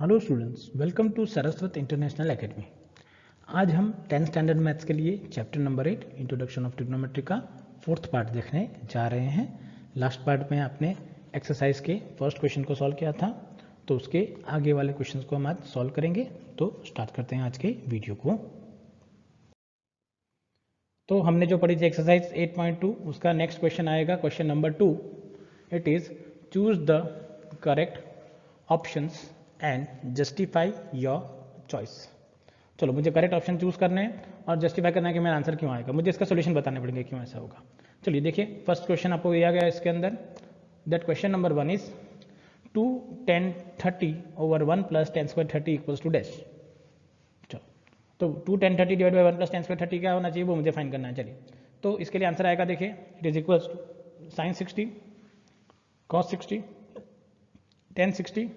Hello students, welcome to Saraswat international academy. आज हम 10th standard maths के लिए chapter number 8 introduction of trigonometry का 4th पार्ट देखने जा रहे हैं। लास्ट पार्ट में आपने एक्सरसाइज के फर्स्ट क्वेश्चन को सॉल्व किया था, तो उसके आगे वाले क्वेश्चंस को हम आज सॉल्व करेंगे। तो स्टार्ट करते हैं आज के वीडियो को। तो हमने जो पढ़ी थी एक्सरसाइज 8.2, उसका नेक्स्ट क्वेश्चन आएगा question number 2। It is choose the correct options and justify your choice. चलो, मुझे करेक्ट ऑप्शन चूज करने हैं और जस्टिफाई करना है कि मेरा आंसर क्यों आएगा, मुझे इसका सोल्यूशन बताने पड़ेंगे क्यों ऐसा होगा। चलिए देखिए, फर्स्ट क्वेश्चन आपको दिया गया है इसके अंदर। That question number 1 is 2 10 30 over 1 plus 10 square 30 equals to dash. चलो, तो 2 10 30 डिवाइड बाई 1 प्लस 10 स्क्वायर 30 क्या होना चाहिए वो मुझे फाइंड करना है। चलिए, तो इसके लिए आंसर आएगा, देखिए it is equals to sine 60 cos 60 tan 60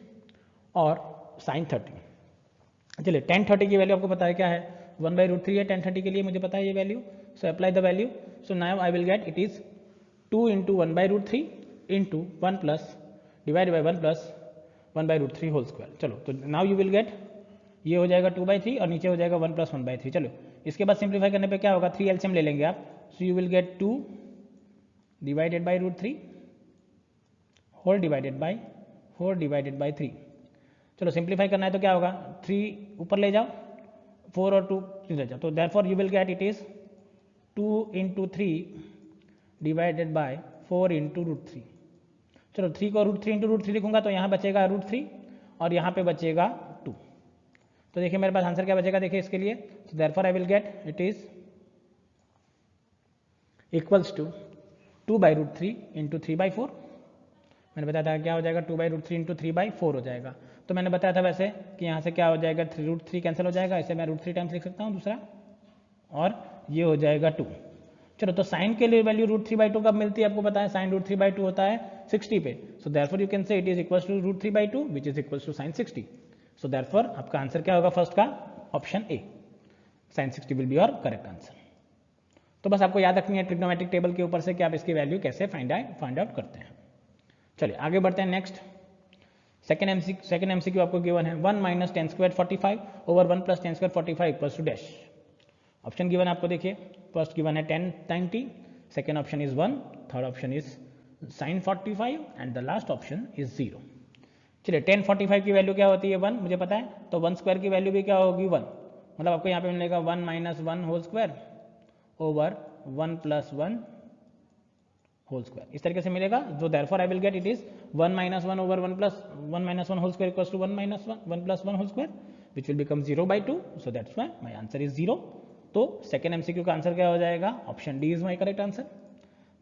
और साइन 30। चलिए, टेन 30 की वैल्यू आपको पता है क्या है, 1/√3 है। टेन 30 के लिए मुझे पता है ये value, so apply the value. So now I will get it is 2 into 1/√3 into 1 plus divide by 1 plus 1/√3 whole square. चलो, तो नाउ यू विल गेट, ये हो जाएगा 2/3 और नीचे हो जाएगा 1 प्लस 1/3। चलो, इसके बाद सिंप्लीफाई करने पे क्या होगा, 3 एलसीएम ले लेंगे आप। So you will get 2 divided by √3 whole divided by 4 divided by 3। चलो, सिंप्लीफाई करना है तो क्या होगा, 3 ऊपर ले जाओ, 4 और 2 ले जाओ, तो therefore you will get it is 2 into 3 divided by 4 into √3। चलो, 3 को √3 इंटू √3 लिखूंगा तो यहाँ बचेगा √3 और यहाँ पे बचेगा 2। तो देखिए मेरे पास आंसर क्या बचेगा, देखिए इसके लिए, तो therefore I will get it is equals to 2/√3 into 3/4। मैंने बताया था क्या हो जाएगा, 2/√3 इंटू 3/4 हो जाएगा। तो मैंने बताया था वैसे कि यहाँ से क्या हो जाएगा, √3 कैंसिल हो जाएगा, इसे मैं √3 टाइम्स लिख सकता हूँ दूसरा, और ये हो जाएगा 2। चलो, तो साइन के लिए वैल्यू √3/2 कब मिलती है आपको पता है, साइन √3/2 होता है 60 पे। So therefore you can say it is equals to √3/2 which is equals to sine 60। So therefore आपका आंसर क्या होगा फर्स्ट का, option A, sine 60 will be your correct answer. तो बस आपको याद रखनी है ट्रिग्नोमेट्रिक टेबल के ऊपर से कि आप इसकी वैल्यू कैसे फाइंड आउट करते हैं। चलिए आगे बढ़ते हैं नेक्स्ट। सेकंड एमसीक्यू आपको गिवन है 1 minus 10 square 45 over 1 plus 10 square 45 equals to dash. Option given आपको देखिए, फर्स्ट गिवन है 10 90, second option is 1, third option is sine 45 and the last option is 0। चलिए, 10 45 की वैल्यू क्या होती है 1, मुझे पता है, तो 1 स्क्वायर की वैल्यू भी क्या होगी 1, मतलब आपको यहाँ पे मिलेगा 1 minus 1 whole square over 1 plus 1 whole square, इस तरीके से मिलेगा। जो therefore I will get it is 1 minus 1 over 1 plus 1 minus 1 whole square equals to 1 minus 1 plus 1 whole square which will become 0/2। So that's why my answer is 0। तो second MCQ का answer क्या हो जाएगा, option D is my correct answer.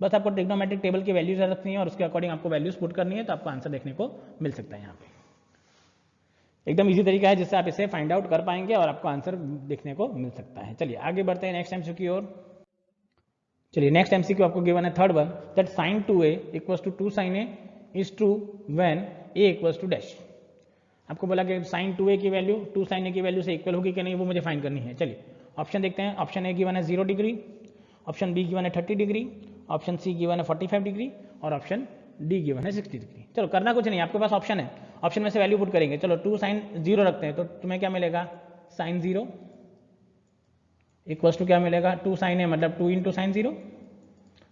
बस आपको trigonometric table की values रखनी है और उसके अकॉर्डिंग आपको वैल्यूज पुट करनी है, तो आपको आंसर देखने को मिल सकता है। यहाँ पे एकदम इजी तरीका है जिससे आप इसे फाइंड आउट कर पाएंगे और आपको आंसर देखने को मिल सकता है। चलिए आगे बढ़ते हैं नेक्स्ट एमसीक्यू की ओर। चलिए, नेक्स्ट एमसीक्यू आपको गिवन है third one, that sine 2a equals to 2 sine a is true when a equals to dash. आपको बोला कि साइन 2a की वैल्यू 2 साइन a की वैल्यू से इक्वल होगी कि नहीं वो मुझे फाइंड करनी है। चलिए ऑप्शन देखते हैं। ऑप्शन ए गिवन है 0 डिग्री, ऑप्शन बी गिवन है 30 डिग्री, ऑप्शन सी गिवन है 45 डिग्री और ऑप्शन डी गिवन है 60 डिग्री। चलो, करना कुछ नहीं, आपके पास ऑप्शन है, ऑप्शन में से वैल्यू पुट करेंगे। चलो, 2 साइन 0 रखते हैं तो तुम्हें क्या मिलेगा, साइन 0 इक्वल्स टू क्या मिलेगा, 2 साइन ए मतलब 2 इंटू साइन 0।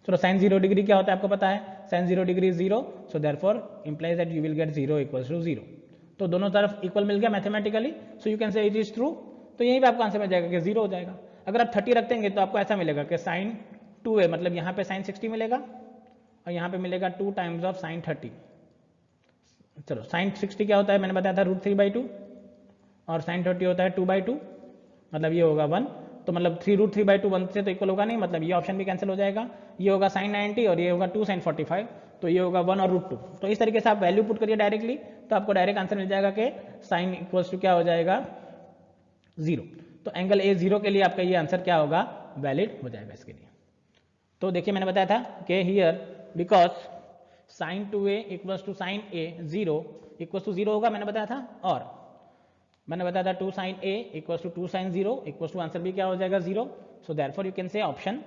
चलो, साइन 0 डिग्री क्या होता है आपको पता है, sine 0 degree 0, so therefore implies that you will get 0 equals to 0। तो दोनों तरफ इक्वल मिल गया mathematically, so you can say it is true. तो यहीं पे आपको आंसर मिल जाएगा कि 0 हो जाएगा। अगर आप 30 रख देंगे तो आपको ऐसा मिलेगा कि साइन 2a मतलब यहाँ पे साइन 60 मिलेगा और यहाँ पे मिलेगा 2 टाइम्स ऑफ साइन 30। चलो, साइन 60 क्या होता है मैंने बताया था √3/2 और साइन 30 होता है 2/2, मतलब ये होगा 1। तो मतलब 3√3/2 1 से तो इक्वल होगा नहीं, मतलब ये ऑप्शन भी कैंसिल हो जाएगा। ये होगा साइन 90 और ये होगा 2 साइन 45, तो ये होगा 1 और √2। तो इस तरीके से आप वैल्यू पुट करिए डायरेक्टली, तो आपको डायरेक्ट आंसर मिल जाएगा कि साइन इक्वल्स टू क्या हो जाएगा 0। तो एंगल ए 0 के लिए आपका ये आंसर क्या होगा, वैलिड हो जाएगा इसके लिए। तो देखिए मैंने बताया था कि here because sine 2a equals to sine a 0 equals to 0 होगा, मैंने बताया था, और मैंने बताया था 2 sine a equals to 2 sine 0 equals to answer भी क्या हो जाएगा 0। So therefore you can say option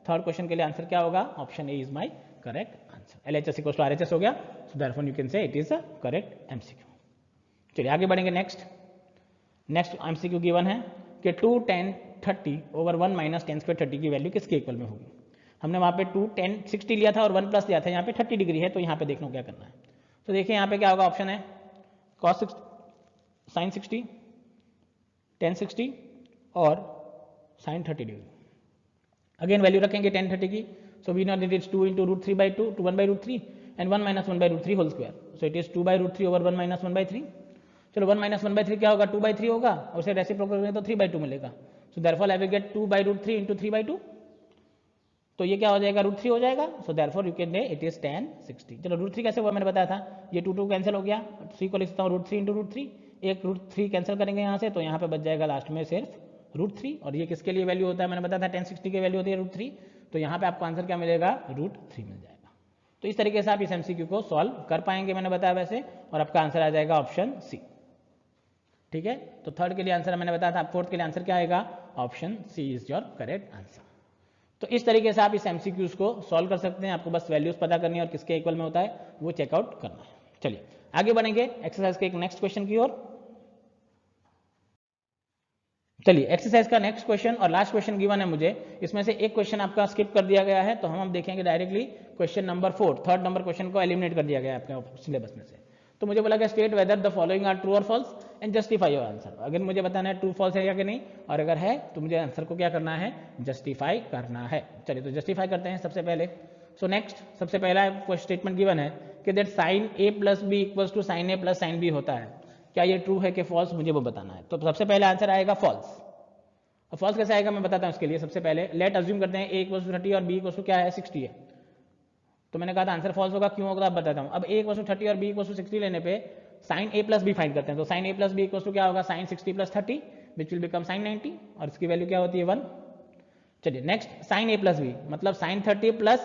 third question के लिए आंसर क्या होगा, option A is my correct answer. LHS equals to RHS हो गया, so therefore you can say it is a correct MCQ. चलिए आगे बढ़ेंगे। नेक्स्ट एमसीक्यू गिवन है कि 2 10 30 ओवर 1 माइनस 10 स्क्वायर 30 की वैल्यू किसके इक्वल में होगी। हमने वहाँ पे 2 10 60 लिया था और 1 प्लस लिया था, यहाँ पे 30 डिग्री है, तो यहाँ पे देखना क्या करना है। तो देखिए यहाँ पे क्या होगा, ऑप्शन है cos 60 sin 60 tan 60 और sin 30 डिग्री। अगेन वैल्यू रखेंगे tan 30 की, so we know that is 2 into root 3 by 2 to 1 by root 3 and 1 minus 1 by root 3 whole square, so it is 2 by root 3 over 1 minus 1 by 3। चलो 1 minus 1 by 3 क्या होगा, 2 by 3 होगा, और उसे reciprocal करेंगे तो 3 by 2 मिलेगा, सो therefore I will get 2 by root 3 into 3 by 2, तो ये क्या हो जाएगा, रूट 3 हो जाएगा, सो therefore you can say it is tan 60। चलो रूट 3 कैसे हुआ मैंने बताया था, ये 2 2 कैंसिल हो गया, 3 को लिखता हूँ रूट 3 into रूट 3, एक रूट 3 कैंसिल करेंगे यहाँ से, तो यहाँ पे बच जाएगा लास्ट में सिर्फ रूट 3, और ये किसके लिए वैल्यू होता है, मैंने बताया था tan 60 की वैल्यू होती है रूट 3, तो यहाँ पे आपको आंसर क्या मिलेगा, रूट 3 मिल जाएगा। तो इस तरीके से आप इस एमसीक्यू को सॉल्व कर पाएंगे, मैंने बताया वैसे, और आपका आंसर आ जाएगा ऑप्शन सी। ठीक है, तो थर्ड के लिए आंसर मैंने बताया था, फोर्थ के लिए आंसर क्या आएगा, option C is your correct answer. तो इस तरीके से आप इस एमसीक्यूज को सॉल्व कर सकते हैं, आपको बस वैल्यूज पता करनी है और किसके इक्वल में होता है वो चेकआउट करना है। चलिए आगे बढ़ेंगे एक्सरसाइज के एक नेक्स्ट क्वेश्चन की ओर। चलिए एक्सरसाइज का नेक्स्ट क्वेश्चन और लास्ट क्वेश्चन गिवन है मुझे, इसमें से एक क्वेश्चन आपका स्किप कर दिया गया है, तो हम देखेंगे directly question number 4, third number question को एलिमिनेट कर दिया गया है आपके सिलेबस में से। तो मुझे बोला गया state whether the following are true और false and justify your answer. अगर मुझे बताना है ट्रू फॉल्स है या कि नहीं, और अगर है तो मुझे आंसर को क्या करना है, जस्टिफाई करना है। चलिए तो जस्टिफाई करते हैं सबसे पहले। सो नेक्स्ट सबसे पहला स्टेटमेंट गिवन है कि that sine A plus B equals to sine A plus sine B होता है, क्या ये ट्रू है कि फॉल्स, मुझे वो बताना है। तो सबसे पहले आंसर आएगा फॉल्स। और फॉल्स कैसे आएगा मैं बताता हूँ। इसके लिए सबसे पहले लेट अज्यूम करते हैं a इक्वल्स टू 30 और b इक्वल्स टू क्या है 60 है, तो मैंने कहा था आंसर फॉल्स होगा, क्यों होगा आप बताता हूँ। अब a इक्वल्स टू 30 और b इक्वल्स टू 60 लेने पे sine a plus b find करते हैं, तो sine a plus b equals to क्या होगा, sine 60 plus 30 which will become sine 90, और इसकी वैल्यू क्या होती है 1। चलिए next sine a plus b मतलब साइन 30 प्लस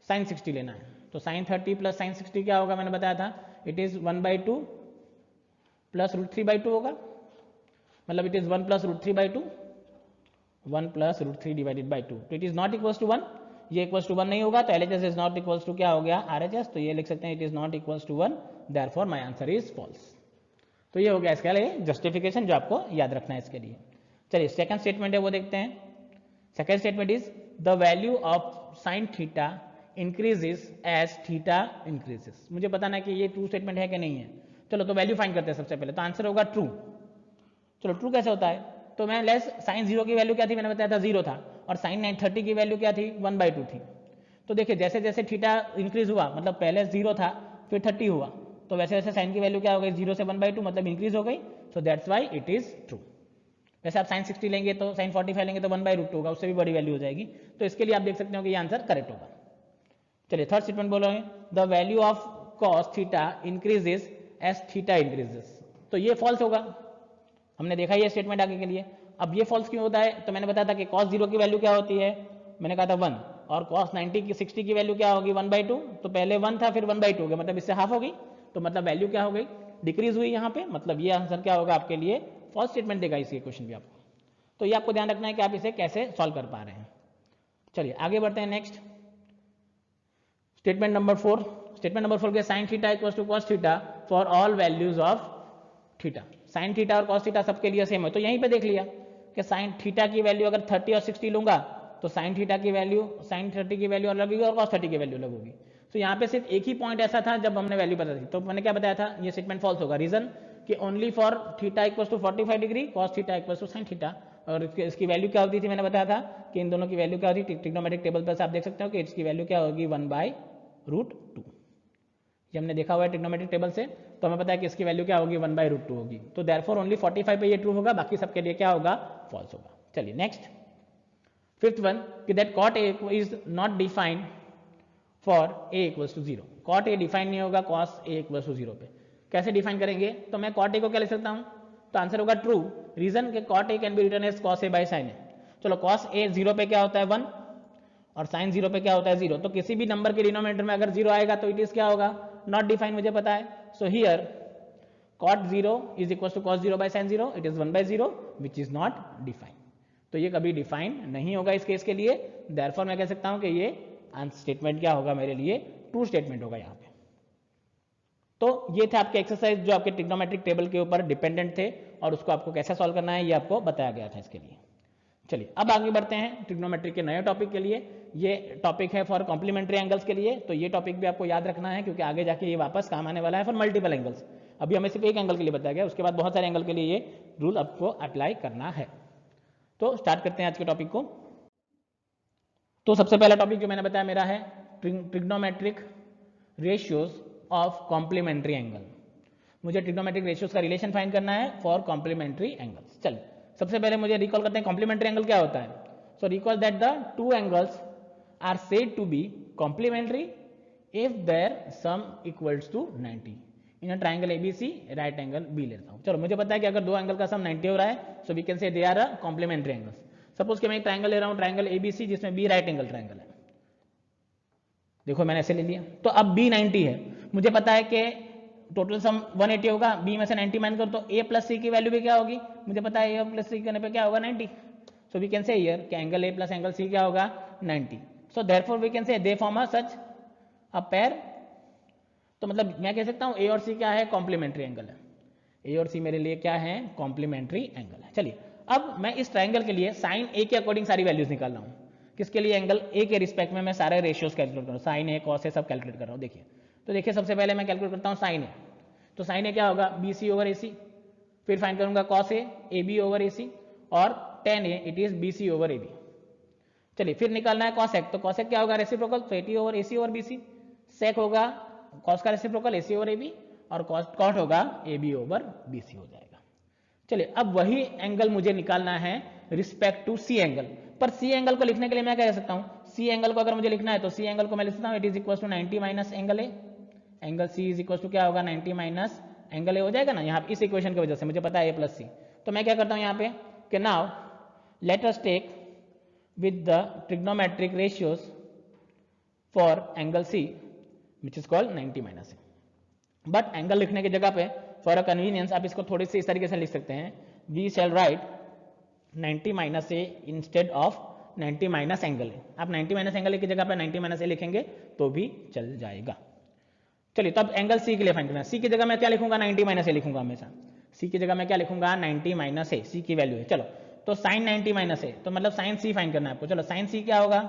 साइन 60 लेना है, तो साइन 30 प्लस साइन 60 क्या होगा मैंने बताया था, इट इज 1/2 प्लस रूट 3/2 होगा, मतलब it is 1 plus root 3/2, 1 plus root 3 divided by 2, तो it is not equals to 1, ये इक्वल्स टू 1 नहीं होगा, तो LHS is not equals to क्या हो गया RHS, तो ये लिख सकते हैं it is not equals to 1, therefore my answer is false. तो ये हो गया इसके लिए जस्टिफिकेशन जो आपको याद रखना है इसके लिए। चलिए सेकंड स्टेटमेंट है वो देखते हैं। Second statement is the value of sine theta increases as theta increases. मुझे बताना है कि ये ट्रू स्टेटमेंट है कि नहीं है। चलो तो वैल्यू फाइंड करते हैं सबसे पहले, तो आंसर होगा ट्रू। चलो ट्रू कैसे होता है, तो मैं लेस साइन 0 की वैल्यू क्या थी मैंने बताया था 0 था, और साइन 30 की वैल्यू क्या थी 1/2 थी। तो देखिए जैसे जैसे थीटा इंक्रीज हुआ, मतलब पहले 0 था फिर 30 हुआ, तो वैसे वैसे साइन की वैल्यू क्या हो गई 0 से 1/2 मतलब इंक्रीज हो गई, so that's why it is true. वैसे आप साइन 60 लेंगे तो साइन 45 लेंगे तो 1/2 होगा, उससे भी बड़ी वैल्यू हो जाएगी, तो इसके लिए आप देख सकते हो कि ये आंसर करेक्ट होगा। चलिए थर्ड स्टेटमेंट बोलोगे the value of cos theta increases as theta increases, तो ये फॉल्स होगा, हमने देखा ये स्टेटमेंट आगे के लिए। अब ये फॉल्स क्यों होता है, तो मैंने बताया था कि cos 0 की वैल्यू क्या होती है, मैंने कहा था 1, और cos 90 की 60 की वैल्यू क्या होगी 1/2, तो पहले 1 था फिर 1/2 हो गया, मतलब इससे हाफ हो गई, तो मतलब वैल्यू क्या हो गई डिक्रीज हुई यहाँ पे, मतलब ये आंसर क्या होगा आपके लिए फॉल्स स्टेटमेंट देगा इसी क्वेश्चन भी आपको। तो ये आपको ध्यान रखना है कि आप इसे कैसे सॉल्व कर पा रहे हैं। चलिए आगे बढ़ते हैं next statement number 4। Statement number 4 के sine theta equals to cos theta for all values of theta. Sine theta और कॉस थीटा सबके लिए सेम है, तो यहीं पे देख लिया कि साइन थीटा की वैल्यू अगर 30 और 60 लूंगा तो साइन थीटा की वैल्यू साइन 30 की वैल्यू अलग होगी और कॉस 30 की वैल्यू अलग होगी। तो यहाँ पे सिर्फ एक ही पॉइंट ऐसा था जब हमने वैल्यू पता थी, तो मैंने क्या बताया था ये स्टेटमेंट फॉल्स होगा। रीजन कि only for theta equals to 45 degree cos theta equals to sine theta, और इसकी वैल्यू क्या होती थी मैंने बताया था कि इन दोनों की वैल्यू क्या होती है, ट्रिग्नोमेट्रिक टेबल पर आप देख सकते हो कि इसकी वैल्यू क्या होगी 1/√2, ये हमने देखा हुआ है ट्रिग्नोमेट्रिक टेबल से, तो हमें पता है कि इसकी वैल्यू क्या होगी 1/√2 होगी, तो देयरफॉर ओनली 45 पे ये ट्रू होगा, बाकी सबके लिए क्या होगा फॉल्स होगा। चलिए नेक्स्ट फिफ्थ वन कि that cot a is not defined for a equals to 0। cot a define नहीं होगा cos a इक्वल्स टू 0 पे, कैसे डिफाइन करेंगे, तो मैं cot a को क्या लिख सकता हूँ, तो आंसर होगा ट्रू। रीजन के cot a can be written as cos a by sin a। चलो cos a 0 पे क्या होता है 1 और sin 0 पे क्या होता है 0, तो किसी भी नंबर के डिनोमिनेटर में अगर 0 आएगा तो इट इज क्या होगा नॉट डिफाइन, मुझे पता है। So here cot 0 is equal to cos 0 by sin 0, it is 1/0 which is not define, तो ये कभी डिफाइन नहीं होगा इस केस के लिए, देयरफॉर मैं कह सकता हूं कि ये स्टेटमेंट क्या होगा मेरे लिए ट्रू स्टेटमेंट होगा यहाँ पे। तो ये थे आपके एक्सरसाइज जो आपके ट्रिग्नोमेट्रिक टेबल के ऊपर डिपेंडेंट थे और उसको आपको कैसे सॉल्व करना है ये आपको बताया गया था इसके लिए। चलिए अब आगे बढ़ते हैं ट्रिग्नोमेट्री के नए टॉपिक के लिए। ये टॉपिक है फॉर कॉम्प्लीमेंट्री एंगल्स के लिए, तो ये टॉपिक भी आपको याद रखना है क्योंकि आगे जाके ये वापस काम आने वाला है फॉर मल्टीपल एंगल्स। अभी हमें सिर्फ एक एंगल के लिए बताया गया, उसके बाद बहुत सारे एंगल के लिए ये रूल आपको अप्लाई करना है। तो स्टार्ट करते हैं आज के टॉपिक को। तो सबसे पहला टॉपिक जो मैंने बताया मेरा है trigonometric ratios of complementary angle. मुझे ट्रिग्नोमेट्रिक रेशियोज का रिलेशन फाइंड करना है फॉर कॉम्प्लीमेंट्री एंगल्स। चलिए सबसे पहले मुझे रिकॉल करते हैं कॉम्प्लीमेंट्री एंगल क्या होता है। So recall that the two angles are said to be complementary if their sum equals to 90 in triangle ABC right angle B लेता हूं। चलो मुझे पता है कि अगर दो एंगल का सम 90 हो रहा है सो we can say they are a complementary angles. Suppose कि मैं एक ट्राइंगल ले रहा हूं ट्राइंगल एबीसी जिसमें बी राइट एंगल ट्राइंगल है। देखो मैंने ऐसे ले लिया, तो अब बी 90 है, मुझे पता है कि टोटल सम 180 होगा, बी में से 90 माइनस करो तो ए प्लस सी की वैल्यू भी क्या होगी, मुझे पता है ए प्लस सी करने पे क्या होगा 90। So we can say here कि angle A plus angle C क्या होगा 90। So therefore we can say they form a such a pair. तो मतलब मैं कह सकता हूं ए और सी क्या है कॉम्प्लीमेंट्री एंगल है, ए और सी मेरे लिए क्या है कॉम्प्लीमेंट्री एंगल है। चलिए अब मैं इस ट्राइंगल के लिए साइन ए के अकॉर्डिंग सारी वैल्यूज निकाल रहा हूं। किसके लिए एंगल ए के रिस्पेक्ट में मैं सारे रेशियोज कैलकुलेट कर रहा हूं, साइन ए कॉस ए सब कैलकुलेट कर रहा हूं। देखिए तो देखिए सबसे पहले मैं कैलकुलेट करता हूं साइन ए, तो साइन ए क्या होगा बी सी ओवर ए सी, फिर फाइंड करूंगा cos A B over A C और tan A it is B C over A B. चलिए फिर निकालना है कॉसेक, तो कॉसेक क्या होगा रेसिप्रोकल, तो AT over A C over B C, sec होगा कॉस का reciprocal A C over A B और कॉट होगा A B over B C हो जाएगा। चलिए अब वही एंगल मुझे निकालना है रिस्पेक्ट टू सी एंगल, पर सी एंगल को लिखने के लिए मैं क्या कह सकता हूं, सी एंगल को अगर मुझे लिखना है तो सी एंगल को मैं लिख सकता हूं it is equal to 90 minus angle A, angle C is equal to क्या होगा 90 माइनस एंगल ए हो जाएगा ना, यहाँ इस इक्वेशन की वजह से मुझे पता है ए प्लस सी। तो मैं क्या करता हूं यहाँ पे कि now let us take with the trigonometric ratios for angle C which is called 90 minus A. But angle लिखने की जगह पे फॉर अ कन्वीनियंस आप इसको थोड़ी सी इस तरीके से लिख सकते हैं, we shall write 90 minus A instead of 90 minus angle A. आप 90 माइनस एंगल ए की जगह पे 90 माइनस ए लिखेंगे तो भी चल जाएगा। चलिए तब एंगल सी के लिए फाइंड करना है, सी की जगह मैं क्या लिखूंगा 90 माइनस ए लिखूंगा हमेशा, सी की जगह मैं क्या लिखूंगा 90 माइनस ए, सी की वैल्यू है। चलो तो साइन 90 माइनस ए, तो मतलब साइन सी फाइंड करना है आपको। चलो साइन सी क्या होगा,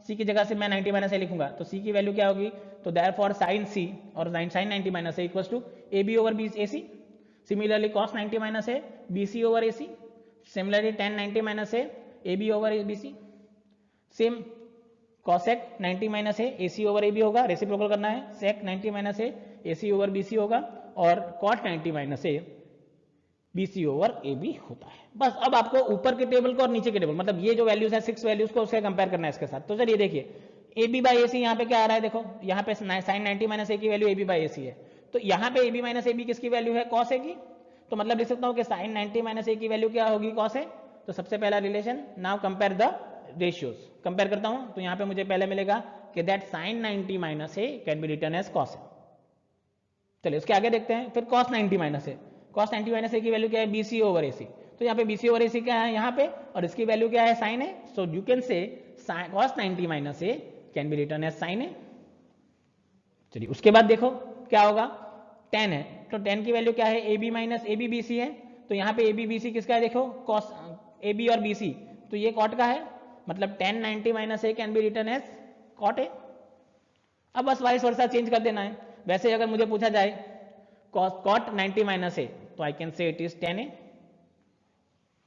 सी की जगह से मैं 90 माइनस ए लिखूंगा तो सी की वैल्यू क्या होगी, तो देयरफॉर साइन सी और sine 90 minus A equals to A B over B A C, similarly cos 90 minus A B C over A C, similarly tan 90 minus A B over B C, same cosec 90 minus A C over A B होगा, reciprocal करना है, sec 90 minus A C over B C होगा और cot 90 minus A B C over A B होता है। बस अब आपको ऊपर के टेबल को और नीचे के टेबल मतलब ये जो वैल्यूज है 6 वैल्यूज को उससे कंपेयर करना है इसके साथ। तो चलिए देखिए ए बी बाई ए सी यहाँ पे क्या आ रहा है, देखो यहाँ पे साइन 90 माइनस ए की value A B by A C है, तो यहाँ पे A B minus A B किसकी वैल्यू है कॉस ए की, तो मतलब लिख सकता हूँ कि साइन 90 माइनस ए की वैल्यू क्या होगी कॉस ए। तो सबसे पहला relation now compare the ratios, compare करता हूं तो यहां पे मुझे पहले मिलेगा कि that sine 90 minus A can be written as cos A. चलिए उसके आगे देखते हैं फिर cos 90 minus A, cos 90 minus A की वैल्यू क्या है बीसी ओवर एसी, तो यहाँ पे बीसी ओवर एसी क्या है यहाँ पे और इसकी वैल्यू क्या है sine A, so you can say cos 90 minus A can be written as sine A. चलिए उसके बाद देखो क्या होगा 10 है, तो 10 की वैल्यू क्या है A B minus A B B C है, तो यहाँ पे ए बी बी सी किसका है देखो कॉस ए बी और बी सी, तो ये कॉट का है, मतलब 10 90 minus A can be written as cot A. अब बस वाइस वर्सा चेंज कर देना है, वैसे अगर मुझे पूछा जाए कॉट 90 माइनस ए तो I can say it is 10 ए।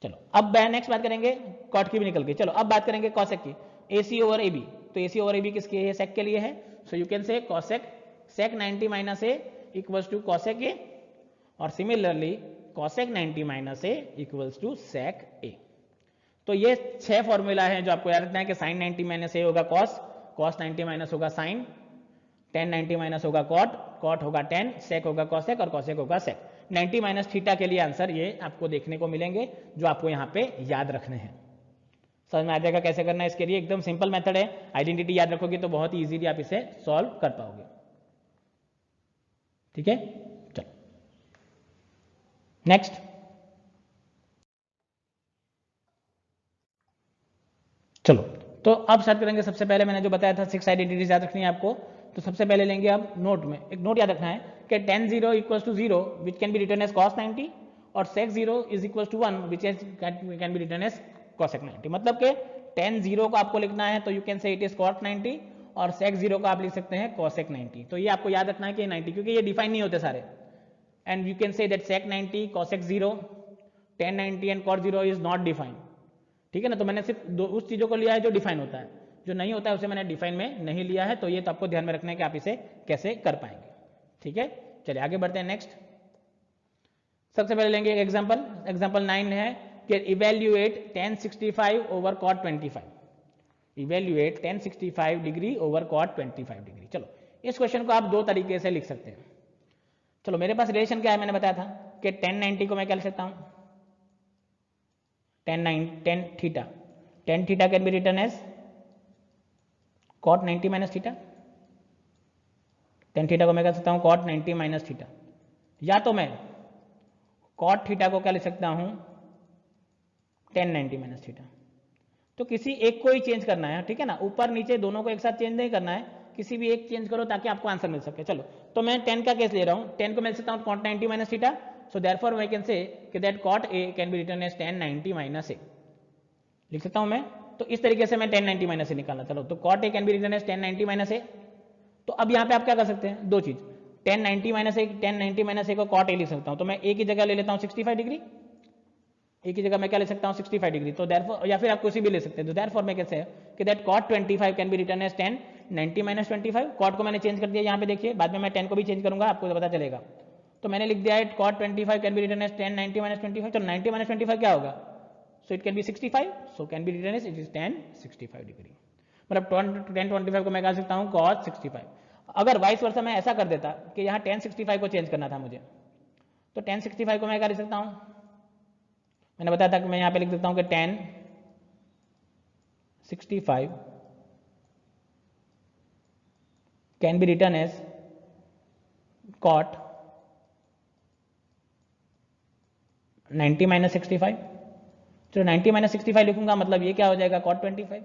चलो अब नेक्स्ट बात करेंगे, कॉट की भी निकल गई, चलो अब बात करेंगे कॉसेक की, ए सी ओवर ए बी, तो ए सी ओवर ए बी किसके है सेक के लिए है, so you can say cosec sec 90 minus A equals to cosec A और similarly cosec 90 minus A equals to sec A. तो ये 6 फॉर्मूला है जो आपको याद रखना है कि साइन 90 माइनस ए होगा कॉस, कॉस 90 माइनस होगा साइन, टेन 90 माइनस होगा कॉट, कॉट होगा 10, सेक होगा कॉसेक और कॉसेक होगा सेक। 90 माइनस थीटा के लिए आंसर ये आपको देखने को मिलेंगे जो आपको यहाँ पे याद रखने हैं। समझ में आ जाएगा कैसे करना है, इसके लिए एकदम सिंपल मेथड है, आइडेंटिटी याद रखोगे तो बहुत ही इजीली आप इसे सॉल्व कर पाओगे। ठीक है चलो नेक्स्ट, चलो तो अब स्टार्ट करेंगे। सबसे पहले मैंने जो बताया था 6 आइडेंटिटीज याद रखनी है आपको, तो सबसे पहले लेंगे अब नोट में एक नोट याद रखना है कि tan 0 equals to 0 which can be return as cos 90 और sec 0 is equals to 1 which can be return as cosec 90। मतलब कि tan 0 को आपको लिखना है तो you can say it is cos 90 और sec 0 को आप लिख सकते हैं cosec 90। तो ये आपको याद रखना है कि 90, क्योंकि ये डिफाइन नहीं होते सारे। And you can say that sec 90, cosec 0, tan 90 and cot 0 is not defined. ठीक है ना, तो मैंने सिर्फ उस चीजों को लिया है जो डिफाइन होता है, जो नहीं होता है उसे मैंने डिफाइन में नहीं लिया है। तो ये तो आपको ध्यान में रखना है कि आप इसे कैसे कर पाएंगे। ठीक है, चलिए आगे बढ़ते हैं। नेक्स्ट सबसे पहले लेंगे एक एग्जांपल। एग्जांपल 9 है कि evaluate tan 65 over cot 25। Evaluate tan 65 degree over cot 25 degree. चलो इस क्वेश्चन को आप दो तरीके से लिख सकते हैं। चलो मेरे पास रिलेशन क्या है, मैंने बताया था कि tan 90 को मैं क्या लिख सकता हूं, tan theta. tan theta can be return as cot 90 minus theta. tan theta को मैं कह सकता हूं cot 90 माइनस थीटा, या तो मैं cot थीटा को क्या लिख सकता हूं tan 90 माइनस थीटा। तो किसी एक को ही चेंज करना है, ठीक है ना, ऊपर नीचे दोनों को एक साथ चेंज नहीं करना है, किसी भी एक चेंज करो ताकि आपको आंसर मिल सके। चलो तो मैं tan का केस ले रहा हूं, tan को मैं लिख सकता हूं cot 90 minus theta. So therefore I can say that cot a can be return as tan 90 minus a, लिख सकता हूं मैं। तो इस तरीके से मैं tan 90 माइनस ए निकालना। चलो तो cot a can be return as tan 90 minus A. तो अब यहाँ पे आप क्या कर सकते हैं, दो चीज, tan 90 माइनस ए, tan 90 माइनस ए को cot a लिख सकता हूं। तो मैं a की जगह ले लेता हूं 65 डिग्री, ए की जगह मैं क्या ले सकता हूं 65 डिग्री। तो देयरफॉर, या फिर आप कुछ भी ले सकते हैं। तो देयरफॉर मैं कैसे है कि that cot 25 can be return as tan 90 minus 25। cot को मैंने चेंज कर दिया यहाँ पे, देखिए बाद में मैं tan को भी चेंज करूंगा, आपको पता चलेगा। तो मैंने लिख दिया है cot 25 can be return as tan 90 minus 25। तो 90 माइनस 25 क्या होगा, so it can be 65, so can be return as it is tan 65 degree. मतलब tan 25 को मैं कह सकता हूँ cot 65। अगर वाइस वर्सा मैं ऐसा कर देता कि यहाँ tan 65 को चेंज करना था मुझे, तो tan 65 को मैं क्या लिख सकता हूँ, मैंने बताया था कि मैं यहाँ पे लिख देता हूँ कि tan 65 can be return as cot 90 minus 65। तो 90 माइनस 65 लिखूंगा, मतलब ये क्या हो जाएगा cot 25,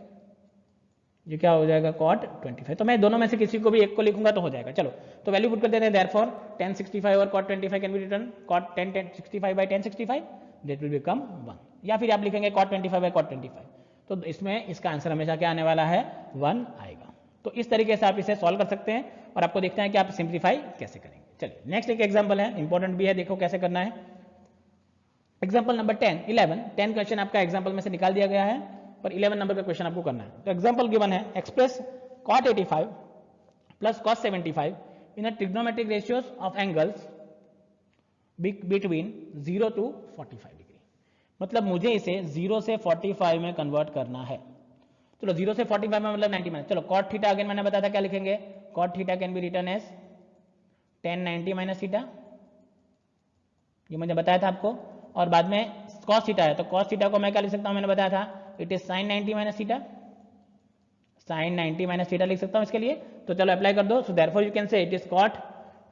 ये क्या हो जाएगा cot 25। तो मैं दोनों में से किसी को भी एक को लिखूंगा तो हो जाएगा। चलो तो वैल्यू पुट कर देते हैं। देयरफॉर tan 65 और cot 25 can be written cot 65 by tan 65, that will become 1। या फिर आप लिखेंगे cot 25 बाय cot 25। तो इसमें इसका आंसर हमेशा क्या आने वाला है, 1 आएगा। तो इस तरीके से आप इसे सॉल्व कर सकते हैं और आपको देखते हैं कि आप सिंप्लीफाई कैसे करेंगे। चलिए नेक्स्ट एक एग्जाम्पल है, इंपॉर्टेंट भी है, देखो कैसे करना है। एग्जाम्पल नंबर 10 क्वेश्चन आपका एग्जाम्पल में से निकाल दिया गया है, पर 11 नंबर का क्वेश्चन आपको करना है। तो एग्जाम्पल गिवन है, express cot 85 plus cos 75 in a trigonometric ratios of angles between 0 to 45 degree. मतलब मुझे इसे 0 से 45 में कन्वर्ट करना है। चलो 0 से 45 में मतलब 90 माइनस। चलो cot थीटा अगेन मैंने बताया था क्या लिखेंगे, cot theta can be return as tan 90 minus theta, ये मुझे बताया था आपको। और बाद में cos थीटा है, तो cos थीटा को मैं क्या लिख सकता हूं, मैंने बताया था it is sin 90 minus theta, sin 90 minus theta लिख सकता हूं इसके लिए। तो चलो अप्लाई कर दो। So therefore you can say it is cot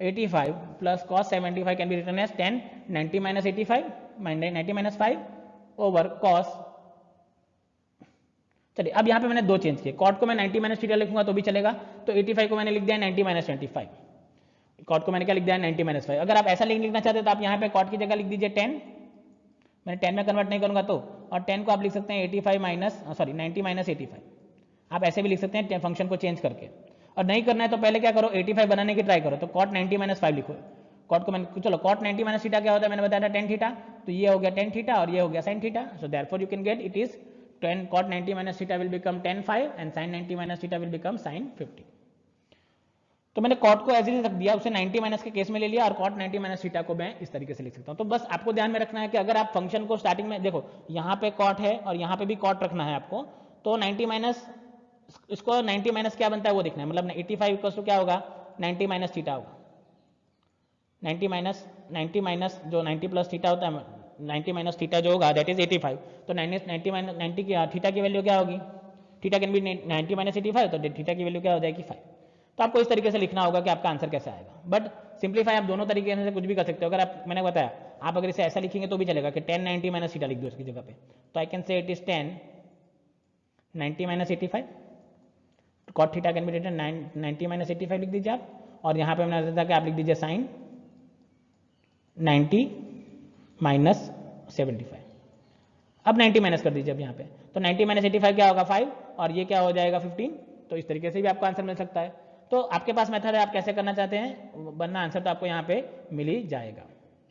85 plus cos 75 can be return as tan 90 minus 85 90 minus 5 over cos। चलिए अब यहाँ पे मैंने दो चेंज किए, cot को मैं 90 माइनस थीटा लिखूंगा तो भी चलेगा, तो 85 को मैंने लिख दिया 90 माइनस 25। cot को मैंने क्या लिख दिया 90 माइनस 5। अगर आप ऐसा लिखना चाहते तो आप यहाँ पे cot की जगह लिख दीजिए 10, मैंने 10 में कन्वर्ट नहीं करूंगा तो, और 10 को आप लिख सकते हैं 85 माइनस 90 माइनस 85। आप ऐसे भी लिख सकते हैं फंक्शन को चेंज करके। और नहीं करना है तो पहले क्या करो, 85 बनाने की ट्राई करो, तो cot 90 माइनस 5 लिखो। cot को मैंने, चलो cot 90 माइनस थीटा क्या होता है, मैंने बताया था tan थीटा, तो ये हो गया tan थीटा और ये हो गया sin theta. So therefore you can gate it is cot 90 minus theta will become tan 5 and sin 90 minus theta will become sin 50। तो मैंने cot को एज इट रख दिया, उसे 90 माइनस के केस में ले लिया, और cot 90 माइनस थीटा को मैं इस तरीके से लिख सकता हूं। तो बस आपको ध्यान में रखना है कि अगर आप फंक्शन को स्टार्टिंग में देखो, यहाँ पे cot है और यहाँ पे भी cot रखना है आपको, तो 90 माइनस, इसको 90 माइनस क्या बनता है वो देखना है। मतलब 85 इक्वल्स टू क्या होगा, 90 माइनस थीटा होगा, 90 माइनस जो 90 प्लस थीटा होता है, 90 माइनस थीटा जो होगा दैट इज 85। तो 90 माइनस 90 की थीटा की वैल्यू क्या होगी, थीटा कैन बी 90 माइनस 85, तो थीटा की वैल्यू क्या हो जाएगी 5। तो आपको इस तरीके से लिखना होगा कि आपका आंसर कैसे आएगा। बट सिंप्लीफाई आप दोनों तरीके से कुछ भी कर सकते हो। अगर आप, मैंने बताया, आप अगर इसे ऐसा लिखेंगे तो भी चलेगा कि tan 90 माइनस थीटा लिख दो इसकी जगह पे, तो I can say it is tan 90 minus 85, cot theta can be written 90 minus 85 लिख दीजिए आप, और यहाँ पे मैंने बताया था कि आप लिख दीजिए sin 90 माइनस 75। अब 90 माइनस कर दीजिए अब यहाँ पे, तो 90 माइनस 85 क्या होगा 5, और ये क्या हो जाएगा 15। तो इस तरीके से भी आपको आंसर मिल सकता है। तो आपके पास मेथड है, आप कैसे करना चाहते हैं, वरना आंसर तो आपको यहाँ पे मिल ही जाएगा।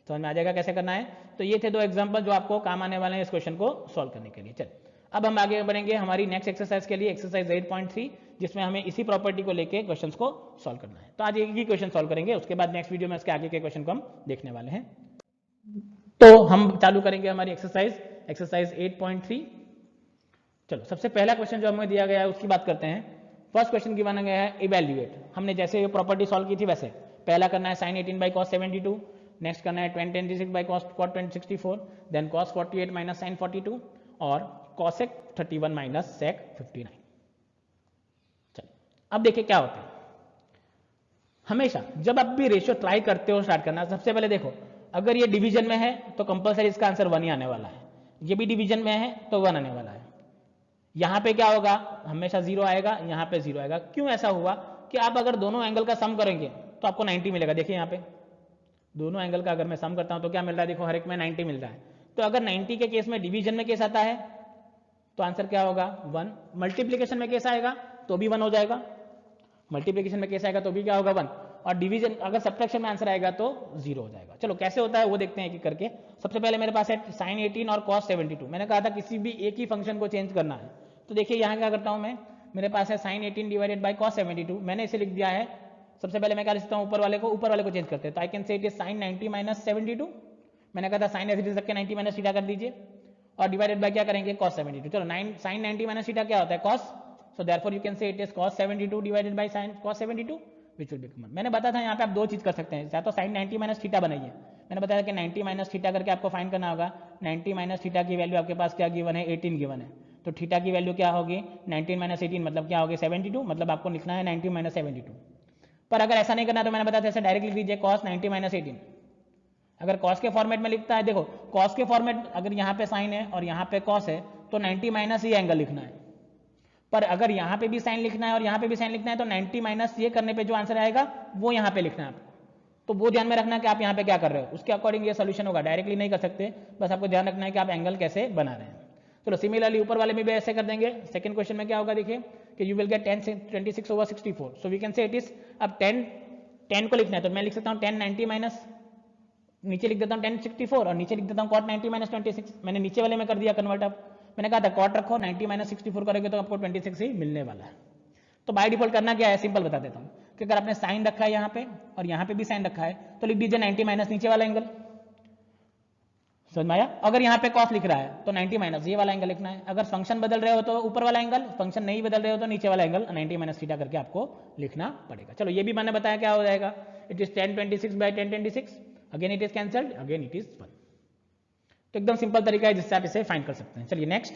समझ में आ जाएगा कैसे करना है। तो ये थे दो एग्जाम्पल जो आपको काम आने वाले हैं इस क्वेश्चन को सॉल्व करने के लिए। चलिए अब हम आगे बढ़ेंगे हमारी नेक्स्ट एक्सरसाइज के लिए, एक्सरसाइज 8.3, जिसमें हमें इसी प्रॉपर्टी को लेके क्वेश्चंस को सॉल्व करना है। तो आज एक ही क्वेश्चन सॉल्व करेंगे, उसके बाद नेक्स्ट वीडियो में इसके आगे के क्वेश्चन को हम देखने वाले हैं। तो हम चालू करेंगे हमारी एक्सरसाइज 8.3। चलो सबसे पहला क्वेश्चन जो हमें दिया गया है उसकी बात करते हैं। फर्स्ट क्वेश्चन गिवन गया है इवैल्यूएट। हमने जैसे ये प्रॉपर्टी सॉल्व की थी वैसे पहला करना है sin 18 बाई cos 72, नेक्स्ट करना है 26 by cos 64, then cos 48 minus sin 42 और cosec 31 माइनस sec 59। चलो अब देखिए क्या होता है। हमेशा जब आप भी रेशियो ट्राई करते हो स्टार्ट करना, सबसे पहले देखो अगर ये डिवीजन में है तो कंपलसरी इसका आंसर 1 ही आने वाला है, ये भी डिवीजन में है तो 1 आने वाला है। यहां पे क्या होगा, हमेशा 0 आएगा, यहां पे 0 आएगा। क्यों ऐसा हुआ कि आप अगर दोनों एंगल का सम करेंगे तो आपको 90 मिलेगा। देखिए यहाँ पे दोनों एंगल का अगर मैं सम करता हूं तो क्या मिल रहा है, देखो हर एक में 90 मिल रहा है। तो अगर 90 के केस में डिवीजन में केस आता है तो आंसर क्या होगा 1। मल्टीप्लीकेशन में केस आएगा तो भी 1 हो जाएगा, मल्टीप्लीकेशन में केस आएगा तो भी क्या होगा 1, और डिवीजन अगर सब्ट्रैक्शन में आंसर आएगा तो 0 हो जाएगा। चलो कैसे होता है वो देखते हैं एक एक करके। सबसे पहले मेरे पास है sin 18 और cos 72। मैंने कहा था किसी भी एक ही फंक्शन को चेंज करना है, तो देखिए यहाँ क्या करता हूं मैं, मेरे पास है sin 18 डिवाइडेड बाई cos 72। मैंने इसे लिख दिया है, सबसे पहले मैं क्या लिखता हूँ ऊपर वाले को चेंज करते हैं, तो I can say it is sin 90 minus 72। मैंने कहा था sin एज इट इज रख के 90 माइनस थीटा कर दीजिए, और डिवाइडेड बाय क्या करेंगे cos 72। चलो sin 90 माइनस थीटा क्या होता है cos, so therefore you can say it is cos 72 divided by sin cos 72 which will become 1। मैंने बताया था यहाँ पे आप दो चीज कर सकते हैं, या तो sin 90 माइनस थीटा बनाइए। मैंने बताया कि 90 माइनस थीटा करके आपको फाइंड करना होगा। 90 माइनस थीटा की वैल्यू आपके पास क्या गिवन है 18 गिवन है, तो थीटा की वैल्यू क्या होगी 19 माइनस 18 मतलब क्या होगी 72, मतलब आपको लिखना है 90 माइनस 72। पर अगर ऐसा नहीं करना तो मैंने बताया था ऐसे डायरेक्ट लिख दीजिए cos 90 माइनस 18। अगर cos के फॉर्मेट में लिखता है, देखो cos के फॉर्मेट अगर यहाँ पे साइन है और यहाँ पे cos है तो 90 माइनस ये एंगल लिखना है, पर अगर यहाँ पे भी साइन लिखना है और यहाँ पे भी साइन लिखना है तो 90 माइनस ये करने पे जो आंसर आएगा वो यहाँ पे लिखना है आपको। तो वो ध्यान में रखना कि आप यहाँ पे क्या कर रहे हो, उसके अकॉर्डिंग ये सोल्यूशन होगा, डायरेक्टली नहीं कर सकते। बस आपको ध्यान रखना है कि आप एंगल कैसे बना रहे हैं। चलो सिमिलरली ऊपर वाले में भी ऐसे कर देंगे। सेकंड क्वेश्चन में क्या होगा देखिए कि you will get 10 26 over 64, so we can say it is, अब 10 को लिखना है तो मैं लिख सकता हूँ 10 90 माइनस, नीचे लिख देता हूँ 10 64 और नीचे लिख देता हूँ cot 90 माइनस 26। मैंने नीचे वाले में कर दिया कन्वर्ट। अब मैंने कहा था cot रखो 90 माइनस 64 करोगे तो आपको 26 ही मिलने वाला है। तो बाय डिफॉल्ट करना क्या है, सिंपल बता देता हूँ कि अगर आपने साइन रखा है यहाँ पे और यहाँ पे भी साइन रखा है तो लिख दीजिए 90 माइनस नीचे वाला एंगल। समझ में आया। अगर यहाँ पे cos लिख रहा है तो 90 माइनस ये वाला एंगल लिखना है। अगर फंक्शन बदल रहे हो तो ऊपर वाला एंगल, फंक्शन नहीं बदल रहे हो तो नीचे वाला एंगल 90 माइनस थीटा करके आपको लिखना पड़ेगा। चलो ये भी मैंने बताया क्या हो जाएगा, it is 10 26 by 10 26, again it is cancelled, again it is 1। तो एकदम सिंपल तरीका है जिससे आप इसे फाइंड कर सकते हैं। चलिए नेक्स्ट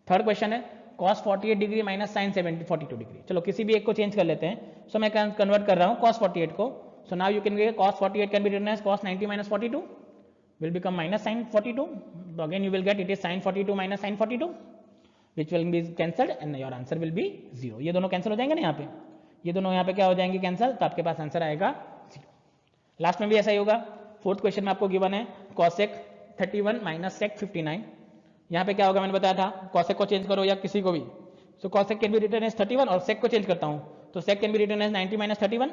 थर्ड क्वेश्चन है cos 48 degree minus sin 42 degree. चलो किसी भी एक को चेंज कर लेते हैं। सो मैं कन्वर्ट कर रहा हूँ cos 48 को। So now you can get cos 48 can be written as cos 90 minus 42 will become minus sin 42. So again you will get it is sin 42 minus sin 42 which will be cancelled and your answer will be 0. ये दोनों cancel हो जाएंगे ना, यहाँ पे ये दोनों यहाँ पे क्या हो जाएंगे कैंसिल, तो आपके पास आंसर आएगा 0। लास्ट में भी ऐसा ही होगा। फोर्थ क्वेश्चन में आपको गिवन है cosec 31 माइनस sec 59। यहाँ पे क्या होगा मैंने बताया था cosec को चेंज करो या किसी को भी, so cosec can be written as 31 और sec को चेंज करता हूँ तो sec can be written as 90 minus 31।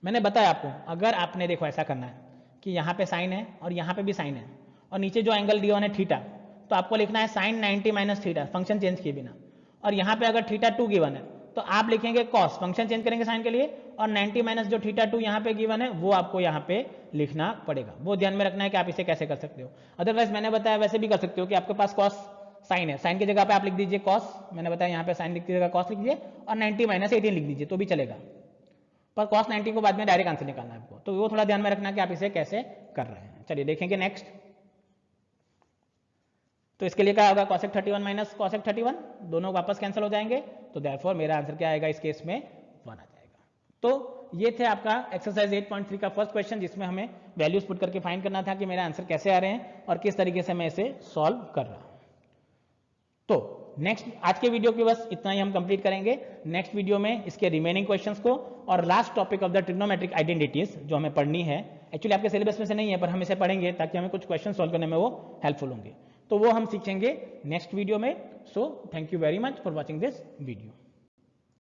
मैंने बताया आपको अगर आपने देखो ऐसा करना है कि यहाँ पे साइन है और यहाँ पे भी साइन है और नीचे जो एंगल दिया है थीटा, तो आपको लिखना है sine 90 minus theta function change किए बिना, और यहाँ पे अगर थीटा 2 गिवन है तो आप लिखेंगे कॉस, फंक्शन चेंज करेंगे साइन के लिए, और 90 माइनस जो थीटा 2 यहाँ पे गिवन है वो आपको यहाँ पे लिखना पड़ेगा। वो ध्यान में रखना है कि आप इसे कैसे कर सकते हो। अदरवाइज मैंने बताया वैसे भी कर सकते हो कि आपके पास कॉस साइन है, साइन की जगह पे आप लिख दीजिए कॉस, मैंने बताया यहाँ पे साइन लिखती जगह कॉस लिख दीजिए और 90 माइनस 18 लिख दीजिए तो भी चलेगा, पर cos 90 को बाद में डायरेक्ट आंसर निकालना है आपको, तो वो थोड़ा ध्यान में रखना कि आप इसे कैसे कर रहे हैं। चलिए देखेंगे नेक्स्ट। तो इसके लिए क्या होगा cosec 31 माइनस cosec 31, दोनों वापस कैंसिल हो जाएंगे, तो देयरफॉर मेरा आंसर क्या आएगा इस केस में 1 आ जाएगा। तो ये थे आपका एक्सरसाइज 8.3 का फर्स्ट क्वेश्चन, जिसमें हमें वैल्यूज पुट करके फाइंड करना था कि मेरे आंसर कैसे आ रहे हैं और किस तरीके से मैं इसे सॉल्व कर रहा हूं। तो नेक्स्ट आज के वीडियो की बस इतना ही हम कंप्लीट करेंगे। नेक्स्ट वीडियो में इसके रिमेनिंग क्वेश्चंस को और last topic of the trigonometric identities जो हमें पढ़नी है एक्चुअली आपके सिलेबस में से नहीं है, पर हम इसे पढ़ेंगे ताकि हमें कुछ क्वेश्चन सॉल्व करने में वो हेल्पफुल होंगे। तो वो हम सीखेंगे नेक्स्ट वीडियो में। So thank you very much for watching this video.